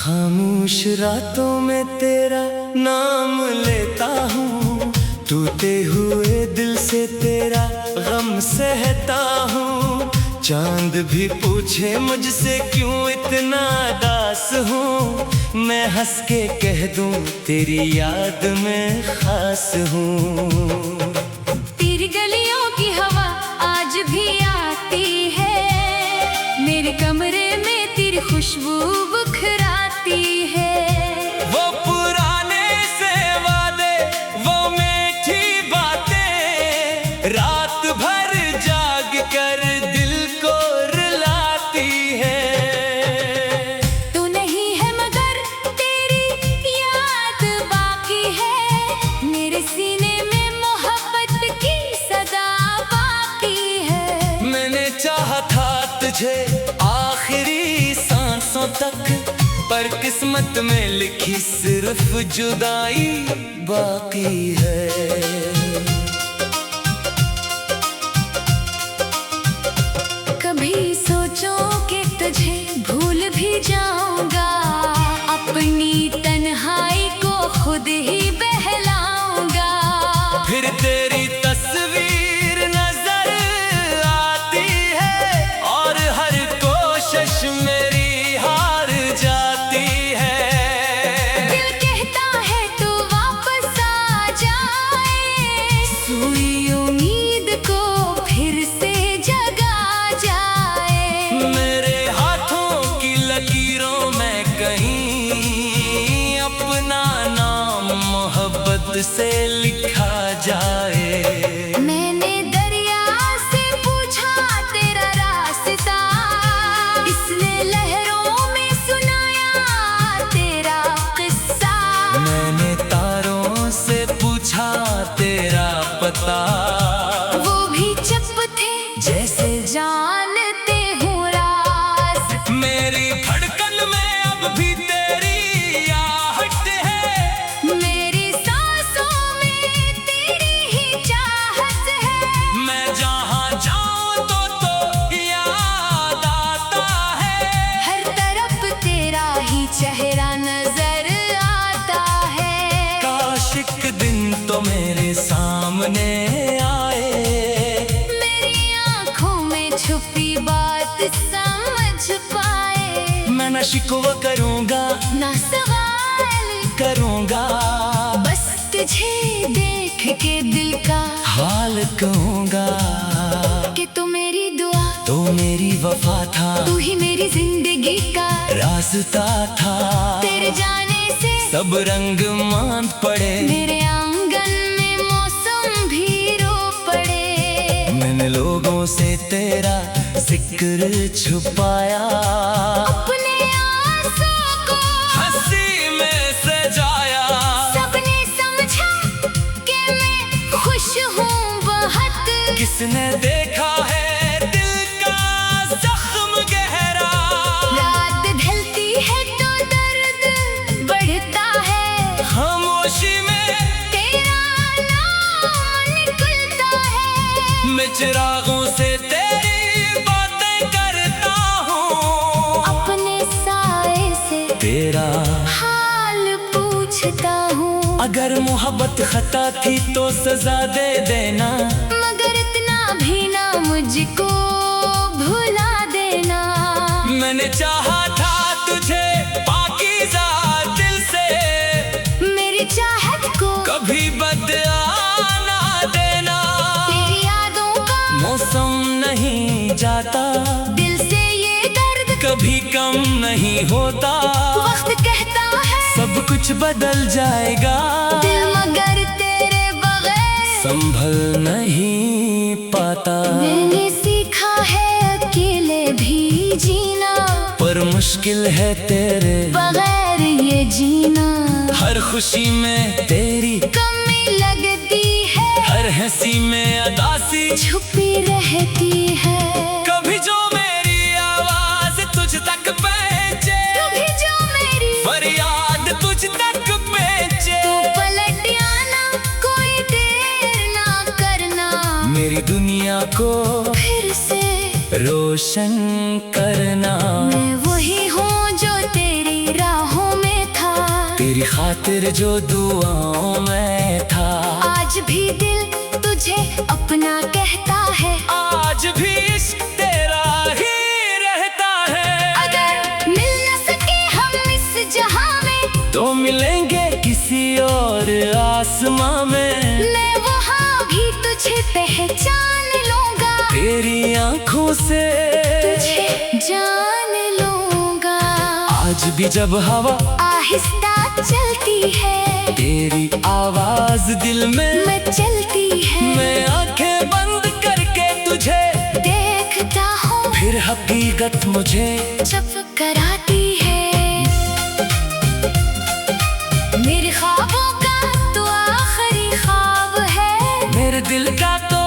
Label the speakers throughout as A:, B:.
A: खामोश रातों में तेरा नाम लेता हूँ, टूटे हुए दिल से तेरा गम सहता हूँ। चांद भी पूछे मुझसे क्यों इतना दास हूँ, मैं हंस के कह दूँ तेरी याद में खास हूँ।
B: तेरी गलियों की हवा आज भी आती है, मेरे कमरे में तेरी खुशबू बुखराती है।
A: वो पुराने से वादे, वो मीठी बातें, रात भर जाग कर दिल को रुलाती है।
B: तू नहीं है मगर तेरी याद बाकी है, मेरे सीने में मोहब्बत की सदा बाकी है।
A: मैंने चाहा था तुझे आखिरी सांसों तक, पर किस्मत में लिखी सिर्फ जुदाई बाकी है।
B: कभी सोचो कि तुझे भूल भी जाऊंगा, अपनी तन्हाई को खुद ही बहलाऊंगा।
A: फिर तेरी तस्वीर नजर आती है और हर कोशिश मेरी हार जाती है।
B: दिल कहता है तू वापस आ जाए, सोई उम्मीद को फिर से जगा जाए।
A: मेरे हाथों की लकीरों में कहीं अपना नाम मोहब्बत से लिखा जाए।
B: मैंने दरिया से पूछा तेरा रास्ता, इसने लहरों में सुनाया तेरा किस्सा।
A: मैंने तारों से पूछा तेरा पता,
B: वो भी चुप थे जैसे जानते हूँ राज।
A: मेरी धड़कन में अब भी तेरी आहट है,
B: मेरी सांसों में तेरी ही चाहत है।
A: मैं जहाँ जाऊँ तो याद आता है।
B: हर तरफ तेरा ही चेहरा नजर आता है।
A: काश एक दिन तो मेरे सामने आए,
B: मेरी आँखों में छुपी बात समझ पाए।
A: मैं न शिकवा करूँगा
B: ना सवाल
A: करूँगा,
B: बस तुझे देख के दिल का
A: हाल कहूँगा।
B: कि तू मेरी दुआ,
A: तो मेरी वफा था,
B: तू ही मेरी जिंदगी का
A: रास्ता था।
B: तेरे जाने से
A: सब रंग मांद पड़े,
B: मेरे आंगन में मौसम भी रो पड़े।
A: मैंने लोगों से तेरा जिक्र छुपाया,
B: अपने आंसू को
A: हंसी में सजाया।
B: सबने समझा कि मैं खुश हूँ बहुत।
A: किसने देखा है दिल का जख्म गहरा,
B: रात ढलती है तो दर्द बढ़ता है।
A: खामोशी में
B: तेरा नाम निकलता है।
A: मैं चिरागों से तेरी बातें करता हूँ,
B: अपने साए से
A: तेरा
B: हाल पूछता हूँ।
A: अगर मोहब्बत खता थी तो सजा दे देना,
B: मगर इतना भी ना मुझको भुला देना।
A: मैंने चाहा था तुझे पाकीज़ा दिल से,
B: मेरी चाहत को
A: कभी बदला देना।
B: तेरी यादों का
A: मौसम नहीं जाता,
B: दिल से ये दर्द
A: कभी कम नहीं होता।
B: वक्त कहता है
A: सब कुछ बदल जाएगा,
B: दिल मगर तेरे बगैर
A: संभल नहीं पाता।
B: मैंने सीखा है अकेले भी जीना,
A: पर मुश्किल है तेरे
B: बगैर ये जीना।
A: हर खुशी में तेरी
B: कमी लगती है,
A: हर हंसी में अदासी
B: छुपी रहती है।
A: कभी जो मेरी आवाज तुझ तक पहुंचे,
B: कभी जो मेरी
A: फरियाद तुझ तक पहुंचे।
B: तू पलट आना, कोई देर ना करना,
A: मेरी दुनिया को
B: फिर से
A: रोशन करना।
B: मैं वही हूँ जो तेरी राहों
A: खातिर जो दुआओं में था,
B: आज भी दिल तुझे अपना कहता है।
A: आज भी इश्क तेरा ही रहता है।
B: अगर मिल न सके हम इस जहां में,
A: तो मिलेंगे किसी और आसमां में।
B: मैं वहां भी तुझे पहचान लूंगा,
A: तेरी आंखों से
B: तुझे जान लूंगा।
A: आज भी जब हवा
B: आहिस्ता चलती है,
A: तेरी आवाज दिल में
B: मचलती है।
A: मैं आंखें बंद करके तुझे
B: देखता हूँ,
A: फिर हकीकत मुझे
B: जब कराती है। मेरे ख्वाबों का तो आखिरी ख्वाब है,
A: मेरे दिल का तो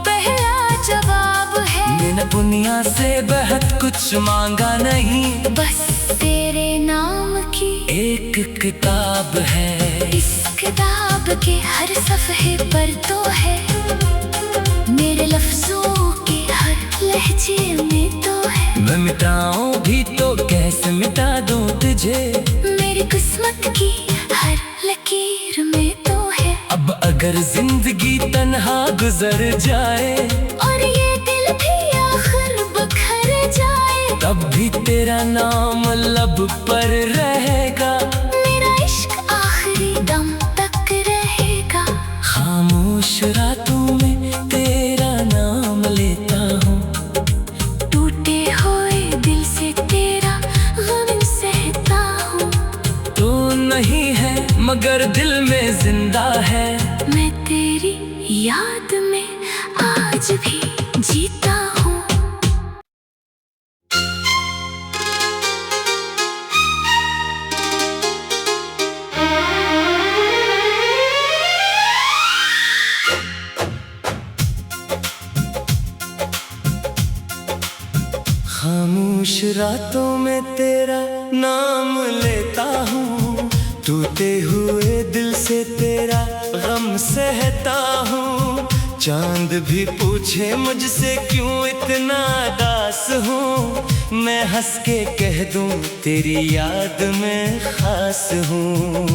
B: पहला जवाब है।
A: मैंने दुनिया से बहुत कुछ मांगा नहीं,
B: बस तेरे नाम की
A: एक किताब है।
B: इस किताब के हर सफ़े पर तो है, मेरे लफ्जों के हर लहजे में तो है।
A: मैं मिटाऊं भी तो कैसे मिटा दूं तुझे,
B: मेरी किस्मत की हर लकीर में तो है।
A: अब अगर जिंदगी तन्हा गुजर जाए,
B: और ये दिल भी आखिर बखर जाए,
A: तब भी तेरा नाम लब पर रहेगा।
B: मेरा इश्क आखिरी दम तक रहेगा।
A: खामोश रातों में तेरा नाम लेता हूँ,
B: टूटे हुए दिल से तेरा गम सहता हूँ।
A: तो नहीं है मगर दिल में जिंदा है।
B: मैं तेरी याद में आज भी जीता हूँ।
A: खामोश रातों में तेरा नाम लेता हूँ, टूटे हुए दिल से तेरा गम सहता हूँ। चांद भी पूछे मुझसे क्यों इतना दास हूँ, मैं हंस के कह दूँ तेरी याद में खास हूँ।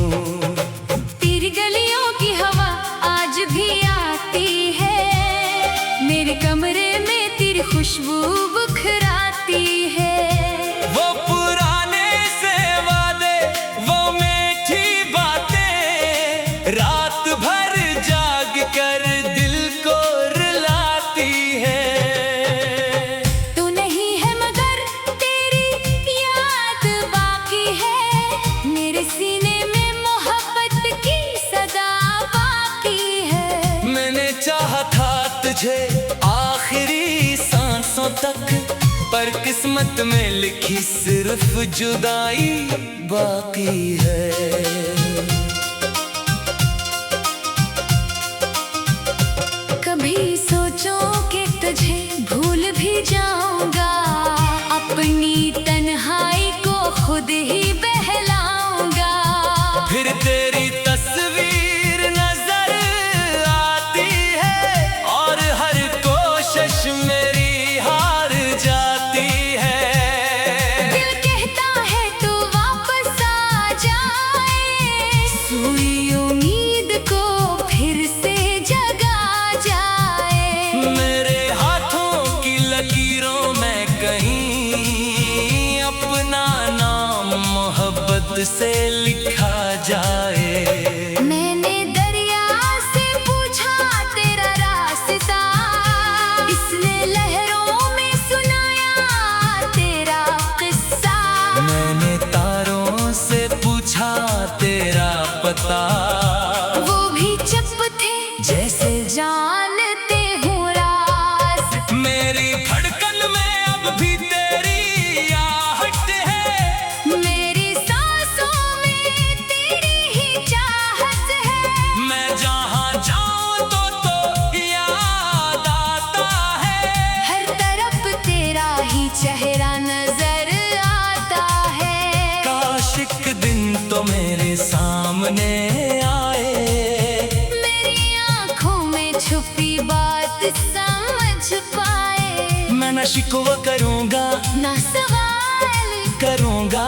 B: तेरी गलियों की हवा आज भी आती है, मेरे कमरे में तेरी खुशबू बुखराती है।
A: वो पुराने से वादे, वो मीठी बातें, रात भर जाग कर दिल को रुलाती है।
B: तू नहीं है मगर तेरी याद बाकी है, मेरे सीने में मोहब्बत की सदा बाकी है।
A: मैंने चाहा था तुझे आखिरी सांसों तक, पर किस्मत में लिखी सिर्फ जुदाई बाकी है।
B: कभी सोचो कि तुझे भूल भी जाऊंगा, अपनी तन्हाई को खुद ही बहलाऊंगा।
A: फिर तेरी तस्वीर नजर आती है, और हर कोशिश मेरी हार जाती है।
B: दिल कहता है तू वापस आ जाए, सोई उम्मीद को फिर से जगा जाए।
A: मेरे हाथों की लकीरों में कहीं अपना नाम मोहब्बत से लिखा जाए।
B: मैंने दरिया से पूछा तेरा रास्ता, इसने लहरों में सुनाया तेरा किस्सा।
A: मैंने तारों से पूछा तेरा पता,
B: वो भी चुप थे जैसे जानते हूँ राज।
A: मेरी धड़कन में अब भी तेरी आहट है,
B: मेरी सांसों में तेरी ही चाहत है।
A: मैं जहाँ जाऊँ तो याद आता है।
B: हर तरफ तेरा ही चेहरा नजर आता है।
A: काश एक दिन तो मेरे सामने आए,
B: मेरी आँखों में छुपी बात समझ पाए।
A: मैं न शिकवा करूँगा
B: ना सवाल
A: करूँगा,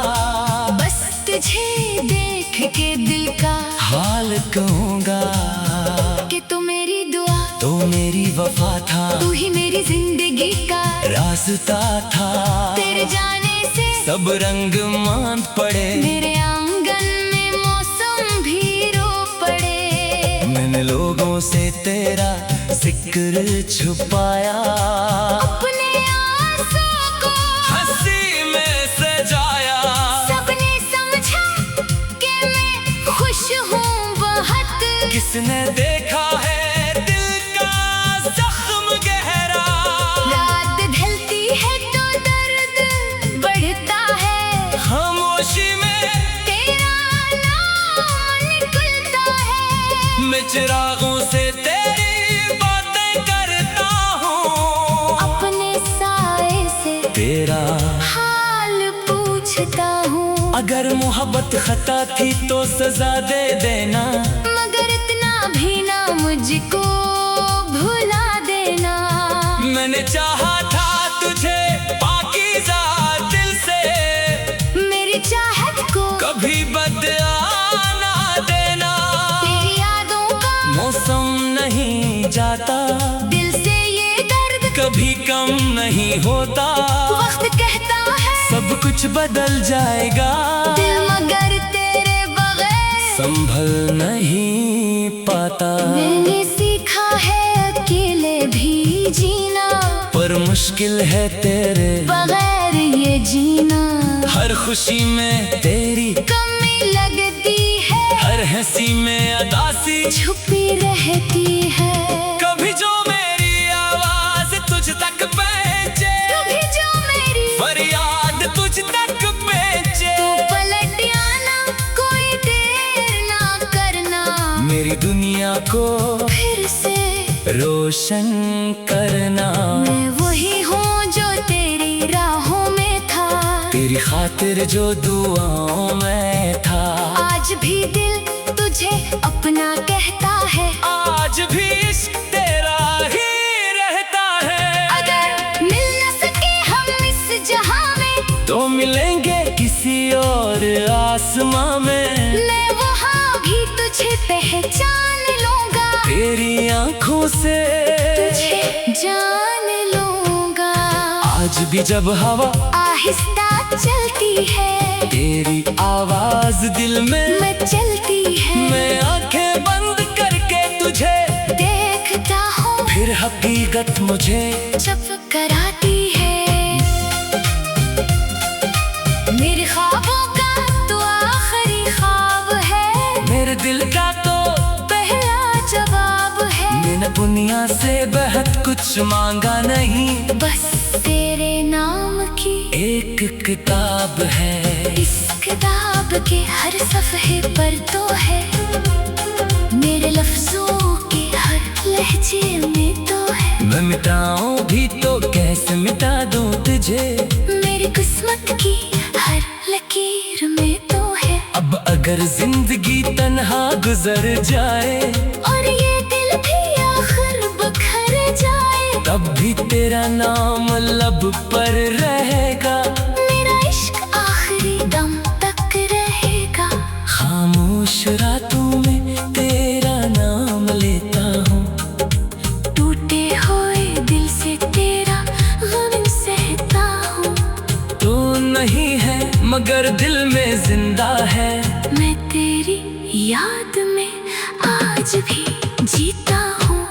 B: बस तुझे देख देख के दिल का
A: हाल कहूँगा
B: कि तू मेरी दुआ,
A: तो मेरी वफा था,
B: तू ही मेरी जिंदगी का
A: रास्ता था।
B: तेरे जाने से
A: सब रंग मांद पड़े,
B: मेरे आंगन में मौसम भी रो पड़े।
A: मैंने लोगों से तेरा जिक्र छुपाया,
B: अपने आंसू को
A: हंसी में सजाया।
B: सबने समझा कि मैं खुश हूँ बहुत।
A: किसने देखा है दिल का जख्म गहरा,
B: रात ढलती है तो दर्द बढ़ता है,
A: खामोशी में
B: तेरा नाम निकलता है।
A: मैं चिरागों से तेरी बातें करता हूँ,
B: अपने साए से
A: तेरा
B: हाल पूछता हूँ।
A: अगर मोहब्बत खता थी तो सजा दे देना,
B: मगर इतना भी ना मुझको भुला देना।
A: मैंने चाहा था तुझे पाकीज़ा दिल से,
B: मेरी चाहत को
A: कभी बदला ना देना।
B: तेरी यादों का
A: मौसम नहीं जाता,
B: दिल से ये दर्द
A: कभी कम नहीं होता।
B: वक्त कहता है
A: सब कुछ बदल जाएगा,
B: दिल मगर तेरे बगैर
A: संभल नहीं पाता।
B: मैंने सीखा है अकेले भी जीना,
A: पर मुश्किल है तेरे
B: बगैर ये जीना।
A: हर खुशी में तेरी
B: कमी लगती है,
A: हर हंसी में अदासी
B: छुपी रहती है।
A: कभी जो मेरी आवाज तुझ तक पहुंचे,
B: कभी जो मेरी
A: फरियाद तुझ तक पहुंचे।
B: पलट आना, कोई देर ना करना,
A: मेरी दुनिया को
B: फिर से
A: रोशन करना।
B: मैं वही हूँ जो तेरी राहों में था,
A: तेरी खातिर जो दुआओं में था।
B: आज भी दिल तुझे अपना कहता है,
A: आज भी इश्क तेरा ही रहता है।
B: अगर मिल न सके हम इस जहां में,
A: तो मिलेंगे किसी और आसमां में।
B: मैं वहाँ भी तुझे पहचान लूंगा,
A: तेरी आंखों से
B: तुझे जान लूंगा।
A: आज भी जब हवा
B: आहिस्ता चलती है,
A: तेरी आवाज दिल में
B: मैं चलती है।
A: मैं आंखें बंद करके तुझे
B: देखता हूँ,
A: फिर हकीकत मुझे
B: जब कराती है। मेरे ख्वाबों का तो आखिरी ख्वाब है,
A: मेरे दिल का तो
B: पहला जवाब है।
A: मैंने दुनिया से बेहद कुछ मांगा नहीं,
B: बस तेरे नाम की
A: एक किताब है।
B: इस किताब के हर सफ़े पर तो है, मेरे लफ्जों के हर लहजे में तो है।
A: मैं मिटाऊं भी तो कैसे मिटा दूं तुझे,
B: मेरी किस्मत की हर लकीर में तो है।
A: अब अगर जिंदगी तन्हा गुजर जाए,
B: और ये दिल भी आखिर बखर जाए,
A: तब भी तेरा नाम लब पर रहेगा।
B: मेरा इश्क आखिरी दम तक रहेगा।
A: खामोश रातों में तेरा नाम लेता हूँ,
B: टूटे हुए दिल से तेरा गम सहता हूँ।
A: तो नहीं है मगर दिल में जिंदा है।
B: मैं तेरी याद में आज भी जीता हूँ।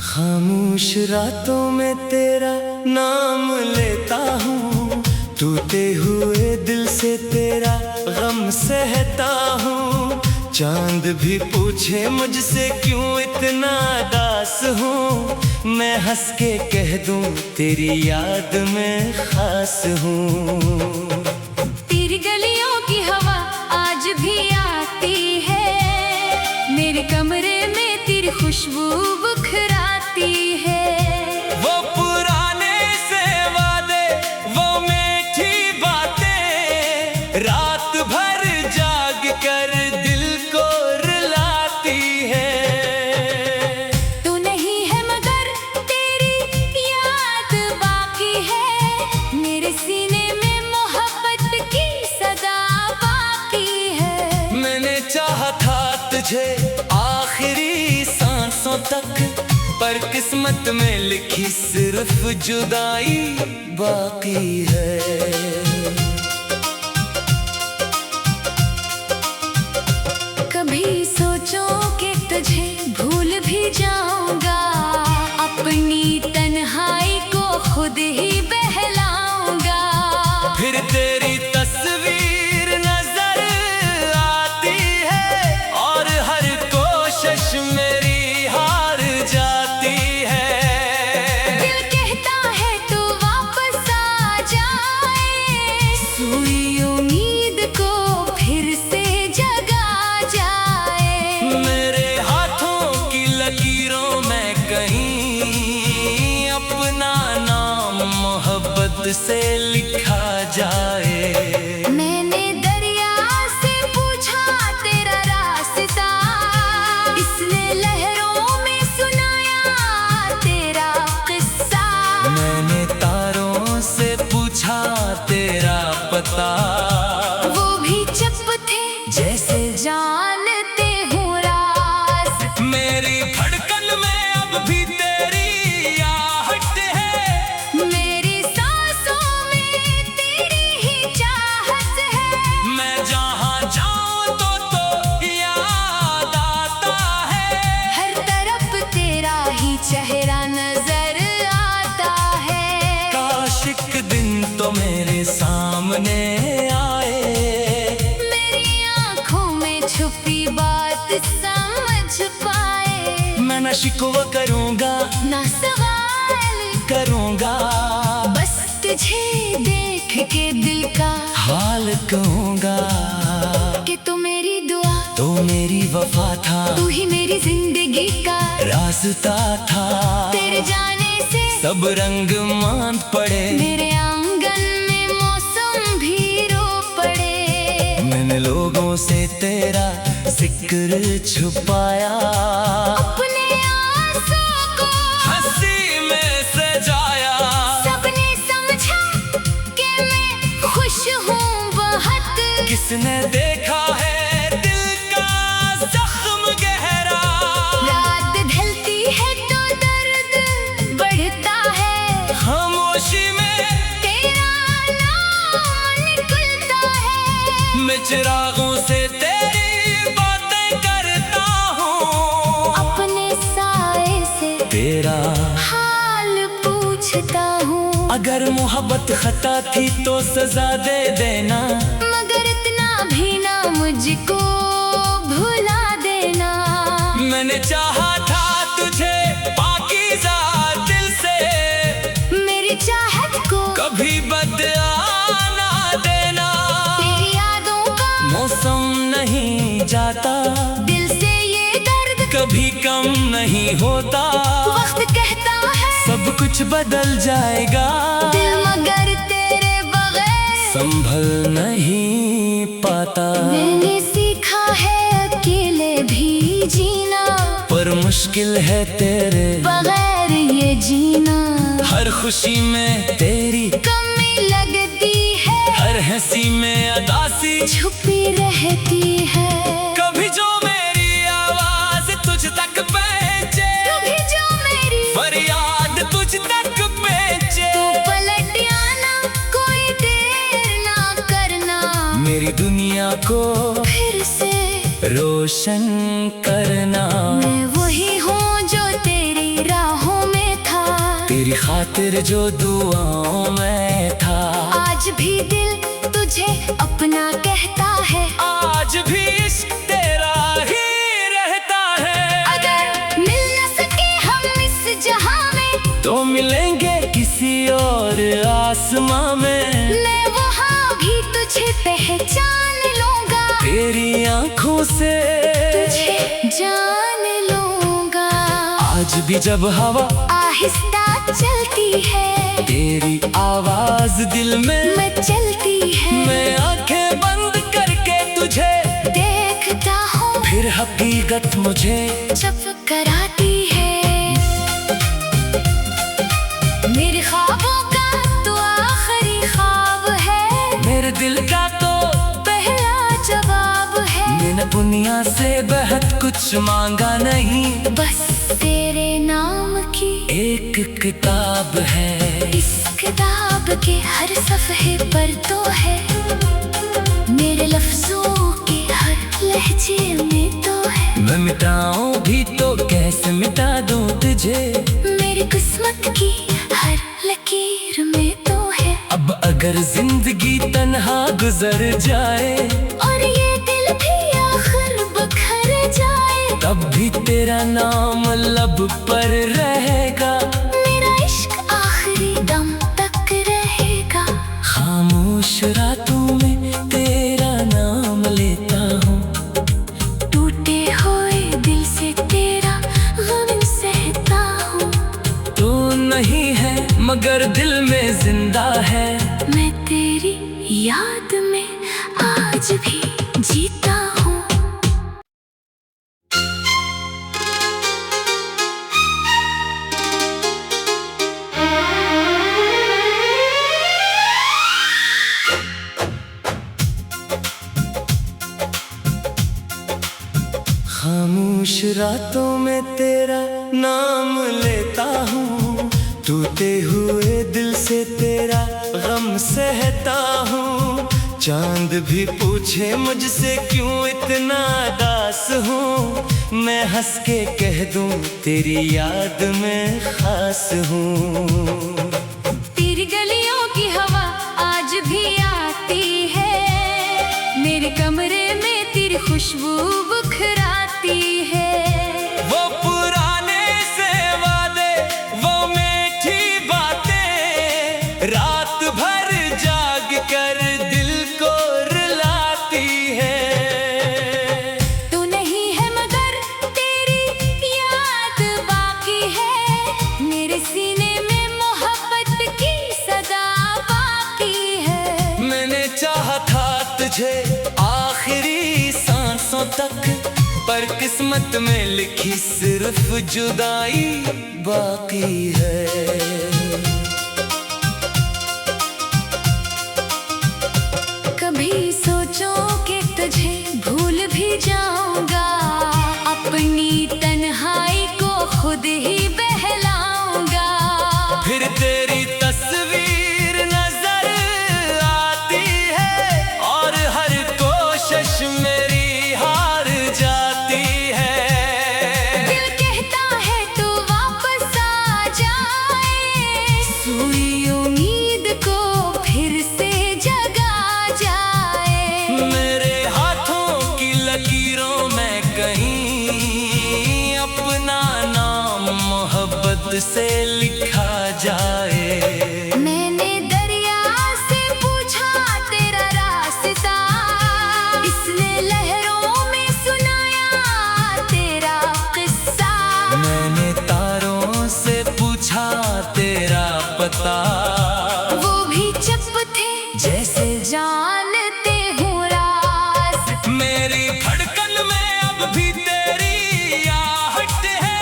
A: खामोश रातों में तेरा नाम लेता हूँ, टूटे हुए दिल से तेरा गम सहता हूँ। चांद भी पूछे मुझसे क्यों इतना दास हूँ, मैं हंस के कह दूँ तेरी याद में खास हूँ।
B: तेरी गलियों की हवा आज भी आती है, मेरे कमरे में तेरी खुशबू बुखराती है।
A: वो पुराने से वादे, वो मीठी बातें, रात भर जाग तुझे आखिरी सांसों तक, पर किस्मत में लिखी सिर्फ जुदाई बाकी है।
B: कभी सोचो कि तुझे भूल भी जाऊंगा, अपनी तन्हाई को खुद ही बहलाऊंगा।
A: फिर तेरी तस्वीर नजर आती है और हर कोशिश मेरी हार जाती है।
B: दिल कहता है तू वापस आ जाए, सोई उम्मीद को फिर से जगा जाए।
A: मेरे हाथों की लकीरों में कहीं अपना नाम मोहब्बत से लिखा जाए।
B: मैंने दरिया से पूछा तेरा रास्ता, इसने लहरों में सुनाया तेरा किस्सा।
A: मैंने तारों से पूछा तेरा पता,
B: वो भी चुप थे जैसे जानते हूँ राज।
A: मेरी धड़कन में अब भी तेरी आहट है,
B: मेरी सांसों में तेरी ही चाहत है।
A: मैं जहाँ जाऊँ तो याद आता है।
B: हर तरफ तेरा ही चेहरा नजर आता है।
A: काश एक दिन तो मेरे सामने आए,
B: मेरी आँखों में छुपी बात समझ पाए।
A: मैं न शिकवा करूँगा
B: ना सवाल
A: करूँगा,
B: बस तुझे देख के दिल का
A: हाल कहूँगा
B: कि तू मेरी दुआ,
A: तो मेरी वफा था,
B: तू ही मेरी जिंदगी का
A: रास्ता था।
B: तेरे जाने से
A: सब रंग मांद पड़े,
B: मेरे आंगन में मौसम भी रो पड़े।
A: मैंने लोगों से तेरा जिक्र छुपाया,
B: अपने आंसू को
A: हंसी में सजाया।
B: सबने समझा कि मैं खुश हूँ बहुत।
A: किसने देखा है दिल का जख्म गहरा,
B: रात ढलती है तो दर्द बढ़ता है।
A: खामोशी में
B: तेरा नाम निकलता है।
A: मैं चिरागों से तेरी बातें करता हूँ,
B: अपने साए से
A: तेरा
B: हाल पूछता हूँ।
A: अगर मोहब्बत खता थी तो सजा दे देना,
B: मगर इतना भी ना मुझको भुला देना।
A: मैंने चाहा था तुझे पाकीज़ा दिल से,
B: मेरी चाहत को
A: कभी बदला ना देना।
B: तेरी यादों का
A: मौसम नहीं जाता,
B: दिल से ये दर्द
A: कभी कम नहीं होता।
B: वक्त कहता है
A: सब कुछ बदल जाएगा,
B: दिल मगर तेरे बगैर
A: संभल नहीं पाता।
B: मैंने सीखा है अकेले भी जीना,
A: पर मुश्किल है तेरे
B: बगैर ये जीना।
A: हर खुशी में तेरी
B: कमी लगती है,
A: हर हंसी में अदासी
B: छुपी रहती है।
A: कभी जो मेरी आवाज तुझ तक पहुंचे,
B: कभी जो मेरी
A: फरियाद तुझ तक पहुंचे।
B: पलट आना, कोई देर ना करना,
A: मेरी दुनिया को
B: फिर से
A: रोशन करना।
B: मैं वही हूँ जो तेरी राहों में था,
A: तेरी खातिर जो दुआओं में था।
B: आज भी दिल तुझे अपना कहता है,
A: आज भी इश्क तेरा ही रहता है।
B: अगर मिल न सके हम इस जहां में,
A: तो मिलेंगे किसी और आसमां में।
B: मैं वहाँ भी तुझे पहचान लूंगा,
A: तेरी आंखों से
B: तुझे जान लूंगा।
A: आज भी जब हवा
B: आहिस्ता चलती है,
A: तेरी आवाज दिल में
B: मचलती है।
A: मैं आंखें बंद करके तुझे
B: देखता हूँ,
A: फिर हकीकत मुझे
B: जब कराती है। मेरे ख्वाबों का तो आखिरी ख्वाब है,
A: मेरे दिल का तो
B: पहला जवाब है।
A: मैंने दुनिया से बहुत कुछ मांगा नहीं,
B: बस तेरे नाम की
A: एक किताब है।
B: इस किताब के हर सफ़े पर तो है मेरे लफ्जों के हर लहजे में तो है।
A: मैं मिटाऊं भी तो कैसे मिटा दूं तुझे,
B: मेरी किस्मत की हर लकीर में तो है।
A: अब अगर जिंदगी तन्हा गुजर जाए
B: और ये दिल भी आखिर बखर जाए,
A: तब भी तेरा नाम लब पर रहेगा,
B: मेरा इश्क आखिरी दम तक रहेगा।
A: खामोश रातों में तेरा नाम लेता हूँ,
B: टूटे हुए दिल से तेरा गम सहता हूँ।
A: तू नहीं है मगर दिल में जिंदा है,
B: मैं तेरी याद में आज भी जीता हूँ।
A: खामोश रातों में तेरा नाम लेता हूँ, टूटे हुए दिल से तेरा गम सहता हूँ। चांद भी पूछे मुझसे क्यों इतना दास हूँ, मैं हंस के कह दूँ तेरी याद में खास हूँ।
B: तेरी गलियों की हवा आज भी आती है, मेरे कमरे में तेरी खुशबू बुखराती है।
A: वो पुराने से वादे, वो मीठी बातें, रात भर जाग कर दिल को रुलाती है।
B: तू नहीं है मगर तेरी याद बाकी है, मेरे सीने में मोहब्बत की सदा बाकी है।
A: मैंने चाहा था तुझे आखिरी सांसों तक, पर किस्मत में लिखी सिर्फ जुदाई बाकी है।
B: कभी सोचो कि तुझे भूल भी जाऊंगा, अपनी तन्हाई को खुद ही बहलाऊंगा।
A: फिर तेरी तस्वीर नजर आती है और हर कोशिश मेरी हार जाती है।
B: दिल कहता है तू वापस आ जाए, सोई उम्मीद को फिर से जगा जाए।
A: मेरे हाथों की लकीरों में कहीं अपना नाम मोहब्बत से लिखा जाए।
B: मैंने दरिया से पूछा तेरा रास्ता, इसने लहरों में सुनाया तेरा किस्सा।
A: मैंने तारों से पूछा तेरा पता,
B: वो भी चुप थे जैसे जानते हूँ राज।
A: मेरी धड़कन में अब भी तेरी आहट है,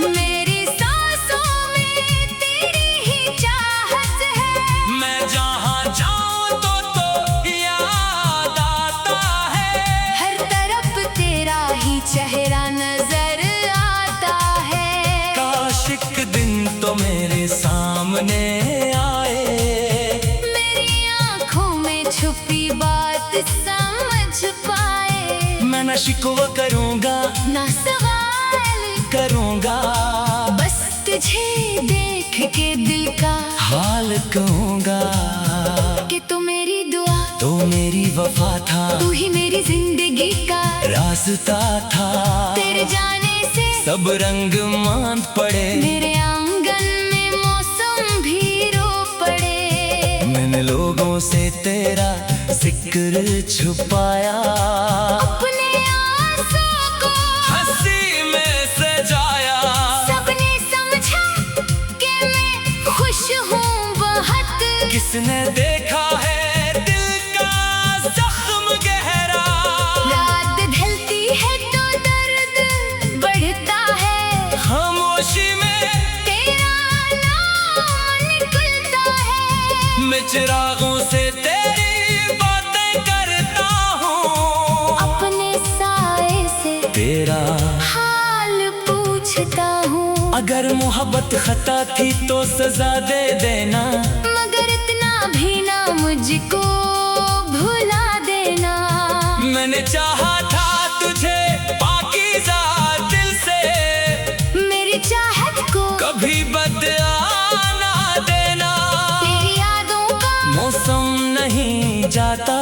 B: मेरी सांसों में तेरी ही चाहत है।
A: मैं जहाँ जाऊँ तो याद आता है।
B: हर तरफ तेरा ही चेहरा नजर आता है।
A: काश एक दिन तो मेरे सामने आए,
B: मेरी आँखों में छुपी बात समझ पाए।
A: मैं न शिकवा करूँगा
B: ना सवाल
A: करूँगा,
B: बस तुझे देख के दिल का
A: हाल कहूँगा
B: कि तू मेरी दुआ,
A: तो मेरी वफा था,
B: तू ही मेरी जिंदगी का
A: रास्ता था।
B: तेरे जाने से
A: सब रंग मांद पड़े,
B: मेरे आंगन में मौसम भी रो पड़े।
A: मैंने लोगों से तेरा जिक्र छुपाया,
B: अपने आंसू को
A: हंसी में सजाया।
B: सबने समझा कि मैं खुश हूँ बहुत,
A: किसने देखा है दिल का जख्म गहरा।
B: रात ढलती है तो दर्द बढ़ता है,
A: खामोशी में
B: तेरा नाम निकलता है।
A: मैं चिरागों से तेरी बातें करता हूँ, अगर मोहब्बत खता थी तो सजा दे देना,
B: मगर इतना भी ना मुझको भुला देना।
A: मैंने चाहा था तुझे पाकीज़ा दिल से,
B: मेरी चाहत को
A: कभी बदआना देना।
B: तेरी यादों का
A: मौसम नहीं जाता,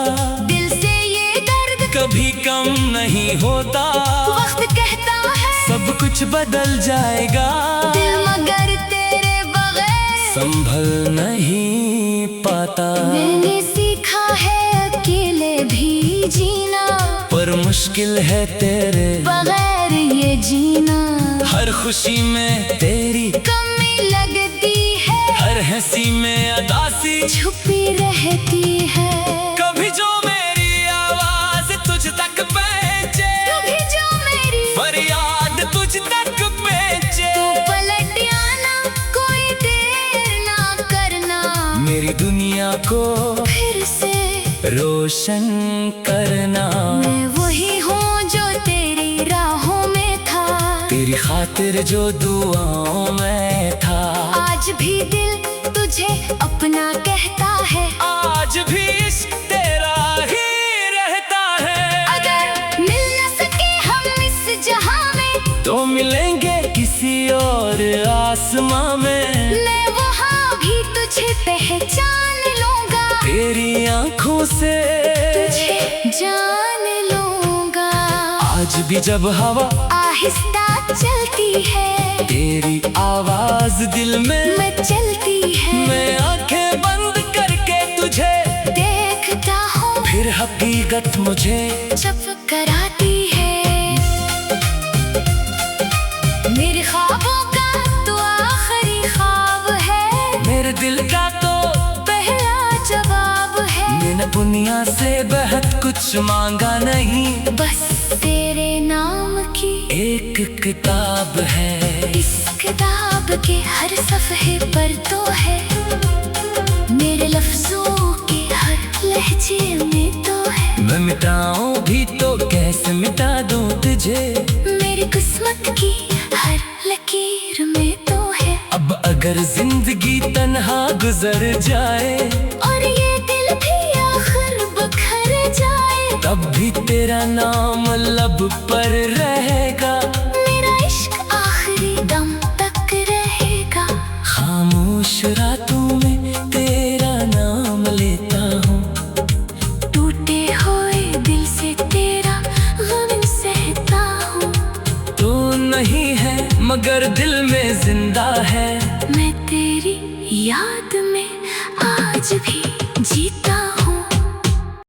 B: दिल से ये दर्द
A: कभी कम नहीं होता।
B: वक्त कहता है
A: सब कुछ बदल जाएगा,
B: दिल मगर तेरे बगैर
A: संभल नहीं पाता।
B: मैंने सीखा है अकेले भी जीना,
A: पर मुश्किल है तेरे
B: बगैर ये जीना।
A: हर खुशी में तेरी
B: कमी लगती है,
A: हर हंसी में अदासी
B: छुपी रहती है।
A: कभी जो मेरी आवाज तुझ तक पहुंचे,
B: कभी जो मेरी
A: फरियाद तुझ तक पहुंचे।
B: तू पलट आना, कोई देर ना करना,
A: मेरी दुनिया को
B: फिर से
A: रोशन करना।
B: मैं वही हूँ जो तेरी राहों में था,
A: तेरी खातिर जो दुआओं में था।
B: आज भी दिल तुझे अपना कहता है,
A: आज भी इश्क तेरा ही रहता है।
B: अगर मिल न सके हम इस जहां में,
A: तो मिलेंगे किसी और आसमां में।
B: मैं वहाँ भी तुझे पहचान लूंगा,
A: तेरी आंखों से
B: तुझे जान लूंगा।
A: आज भी जब हवा
B: आहिस्ता चलती है,
A: तेरी आवाज दिल में
B: मचलती है।
A: मैं आंखें बंद करके तुझे
B: देखता हूँ,
A: फिर हकीकत मुझे
B: जब कराती है। मेरे ख्वाबों का तो आखिरी ख्वाब है,
A: मेरे दिल का तो
B: पहला जवाब है।
A: मैंने दुनिया से बहुत कुछ मांगा नहीं,
B: बस तेरे नाम की
A: एक किताब है।
B: इस किताब के हर सफ़े पर तो है, मेरे लफ्जों के हर लहजे में तो है।
A: मैं मिटाऊं भी तो कैसे मिटा दूं तुझे,
B: मेरी किस्मत की हर लकीर में तो है।
A: अब अगर जिंदगी तन्हा गुजर जाए,
B: और ये दिल भी आखिर बखर जाए,
A: तब भी तेरा नाम लब पर रहेगा।
B: मेरा इश्क आखिरी दम तक रहेगा।
A: खामोश रातों में तेरा नाम लेता हूँ,
B: टूटे हुए दिल से तेरा गम सहता हूँ।
A: तो नहीं है मगर दिल में जिंदा है।
B: मैं तेरी याद में आज भी